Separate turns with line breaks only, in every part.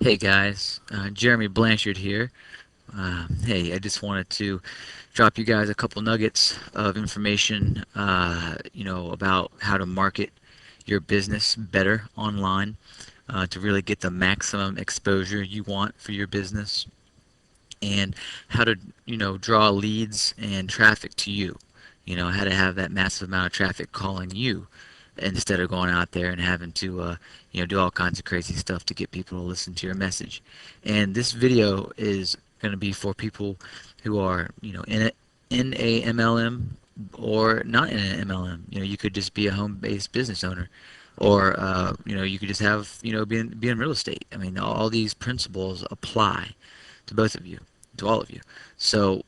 Hey guys, Jeremy Blanchard here. Hey, I just wanted to drop you guys a couple nuggets of information, about how to market your business better online, to really get the maximum exposure you want for your business, and how to, draw leads and traffic to you. How to have that massive amount of traffic calling you instead of going out there and having to do all kinds of crazy stuff to get people to listen to your message. And this video is going to be for people who are in a MLM or not in an MLM. You could just be a home-based business owner, or you could just have be in real estate. I mean, all these principles apply to both of you, to all of you. So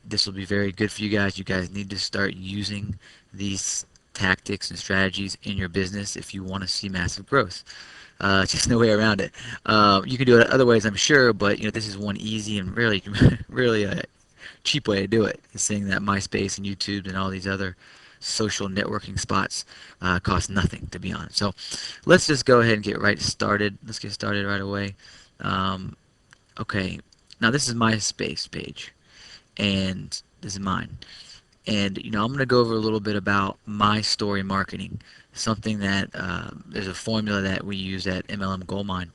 this will be very good for you guys. You guys need to start using these tactics and strategies in your business if you want to see massive growth. Just no way around it. You can do it other ways, I'm sure, but this is one easy and really, really cheap way to do it. Is seeing that MySpace and YouTube and all these other social networking spots cost nothing, to be honest. So let's just go ahead and get right started. Let's get started right away. Um, okay, now this is my space page, and this is mine. And I'm going to go over a little bit about my story marketing, something that there's a formula that we use at MLM Goldmine.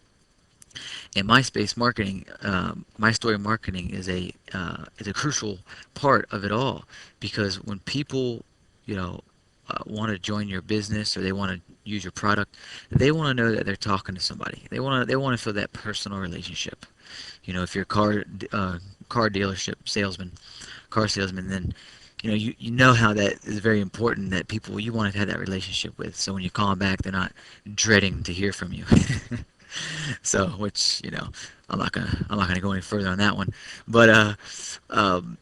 And MySpace marketing, my story marketing is a crucial part of it all, because when people want to join your business or they want to use your product, they want to know that they're talking to somebody. They want to feel that personal relationship. If you're a car dealership salesman, car salesman, then you know how that is very important, that people you want to have that relationship with. So when you call them back, they're not dreading to hear from you. So, which I'm not gonna go any further on that one, but um,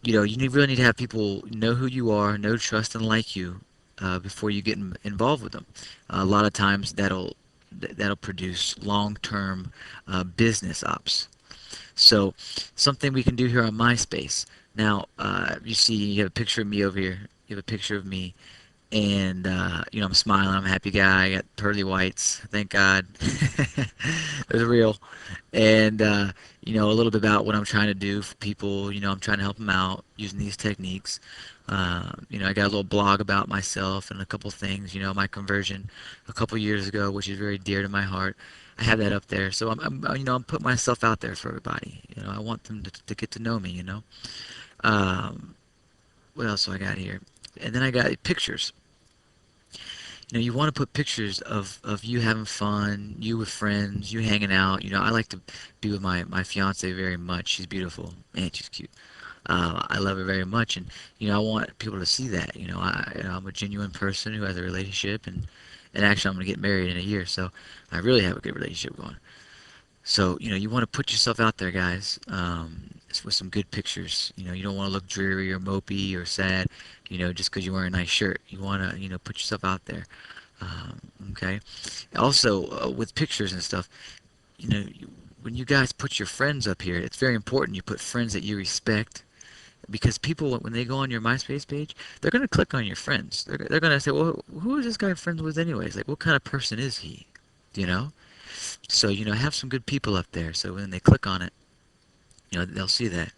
really need to have people know who you are, know, trust, and like you before you get involved with them. A lot of times that'll produce long-term business ops. So something we can do here on MySpace. Now, you see, you have a picture of me over here. You have a picture of me, and I'm smiling. I'm a happy guy. I got pearly whites. Thank God. Those are real. And a little bit about what I'm trying to do for people. I'm trying to help them out using these techniques. I got a little blog about myself and a couple things. My conversion a couple years ago, which is very dear to my heart. I have that up there, so I'm putting myself out there for everybody. I want them to get to know me. Um, what else do I got here? And then I got pictures. You want to put pictures of you having fun, you with friends, you hanging out. I like to be with my fiance very much. She's beautiful and she's cute. I love her very much, and I want people to see that. I'm a genuine person who has a relationship, and actually I'm gonna get married in a year, so I really have a good relationship going. So you want to put yourself out there, guys, with some good pictures. You don't want to look dreary or mopey or sad, just because you're wearing a nice shirt. You want to put yourself out there. Okay. Also, with pictures and stuff, when you guys put your friends up here, it's very important you put friends that you respect, because people, when they go on your MySpace page, they're going to click on your friends. They're going to say, well, who is this guy friends with anyways? Like, what kind of person is he? You know? So, have some good people up there. So when they click on it, they'll see that.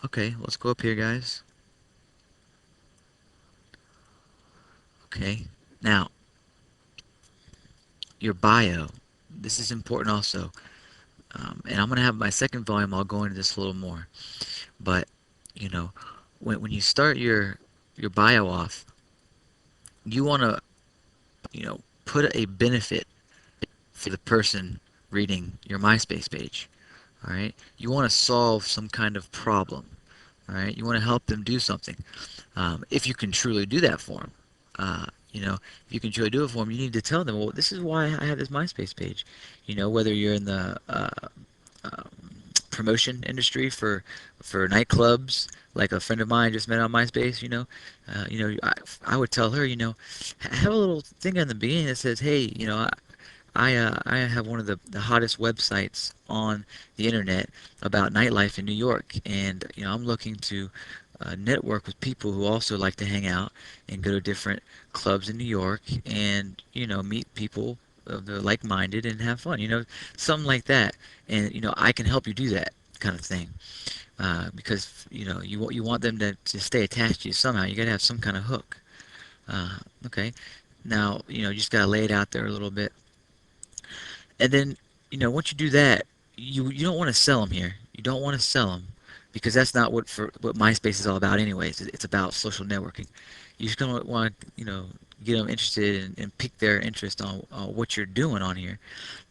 Okay, let's go up here, guys. Okay. Now, your bio. This is important also. And I'm going to have my second volume, I'll go into this a little more. But, you know, when you start your bio off, you want to, put a benefit for the person reading your MySpace page. All right? You want to solve some kind of problem. All right? You want to help them do something. If you can truly do that for them. If you can truly do it for them, you need to tell them, well, this is why I have this MySpace page. Whether you're in the um, promotion industry for nightclubs, like a friend of mine just met on MySpace. I would tell her, have a little thing on the beginning that says, hey, I have one of the hottest websites on the internet about nightlife in New York, and I'm looking to network with people who also like to hang out and go to different clubs in New York, and meet people of the like-minded and have fun, something like that. And I can help you do that kind of thing. Because you want them to stay attached to you somehow. You got to have some kind of hook. Okay. Now, you just got to lay it out there a little bit. And then, once you do that, you don't want to sell them here. You don't want to sell them because that's not what MySpace is all about anyways. It's about social networking. You're just gonna want to, get them interested and pique their interest on what you're doing on here.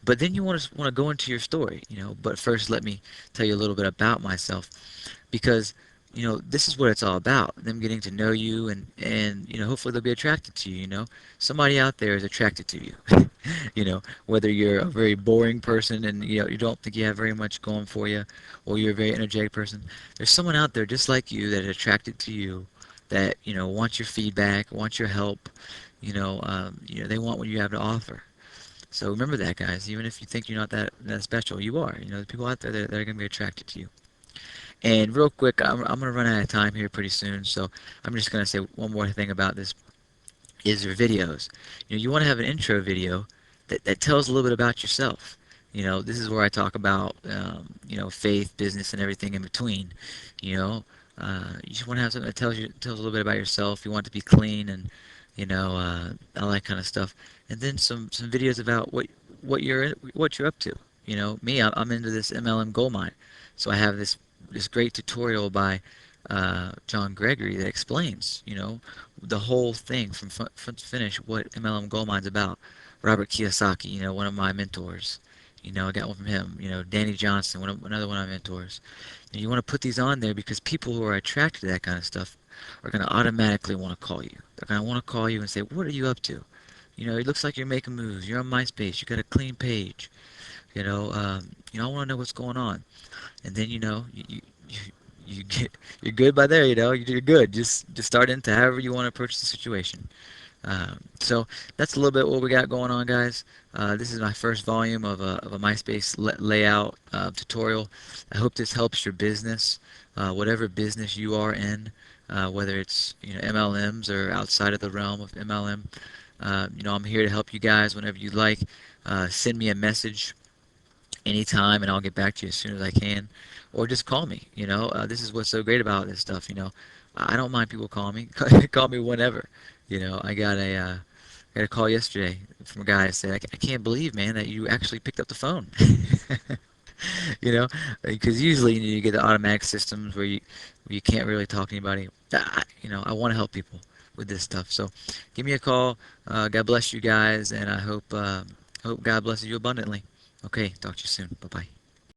But then you want to go into your story, But first, let me tell you a little bit about myself, because this is what it's all about. Them getting to know you, and hopefully they'll be attracted to you. Somebody out there is attracted to you. Whether you're a very boring person and you don't think you have very much going for you, or you're a very energetic person. There's someone out there just like you that is attracted to you, that wants your feedback, wants your help. They want what you have to offer. So remember that, guys. Even if you think you're not that special, you are. There's people out there that are going to be attracted to you. And real quick, I'm going to run out of time here pretty soon, so I'm just going to say one more thing about this, is your videos. You want to have an intro video that tells a little bit about yourself. This is where I talk about, faith, business, and everything in between. You just want to have something that tells a little bit about yourself. You want it to be clean and, all that kind of stuff. And then some videos about what you're up to. Me, I'm into this MLM gold mine. So I have this great tutorial by John Gregory that explains, the whole thing from front to finish, what MLM Gold Mine's about. Robert Kiyosaki, one of my mentors. I got one from him. Danny Johnson, another one of my mentors. And you want to put these on there because people who are attracted to that kind of stuff are going to automatically want to call you. They're going to want to call you and say, "What are you up to? It looks like you're making moves. You're on MySpace. You got a clean page. I want to know what's going on." And then you're good by there. You're good. Just start into however you want to approach the situation. So that's a little bit what we got going on, guys. This is my first volume of a MySpace layout tutorial. I hope this helps your business, whatever business you are in, whether it's MLMs or outside of the realm of MLM. I'm here to help you guys whenever you like. Send me a message anytime, and I'll get back to you as soon as I can, or just call me. This is what's so great about this stuff. I don't mind people calling me. Call me whenever. I got a call yesterday from a guy that said, I can't believe, man, that you actually picked up the phone." Because usually you get the automatic systems where you can't really talk to anybody. I want to help people with this stuff. So give me a call. God bless you guys, and I hope God blesses you abundantly. Okay, talk to you soon. Bye-bye.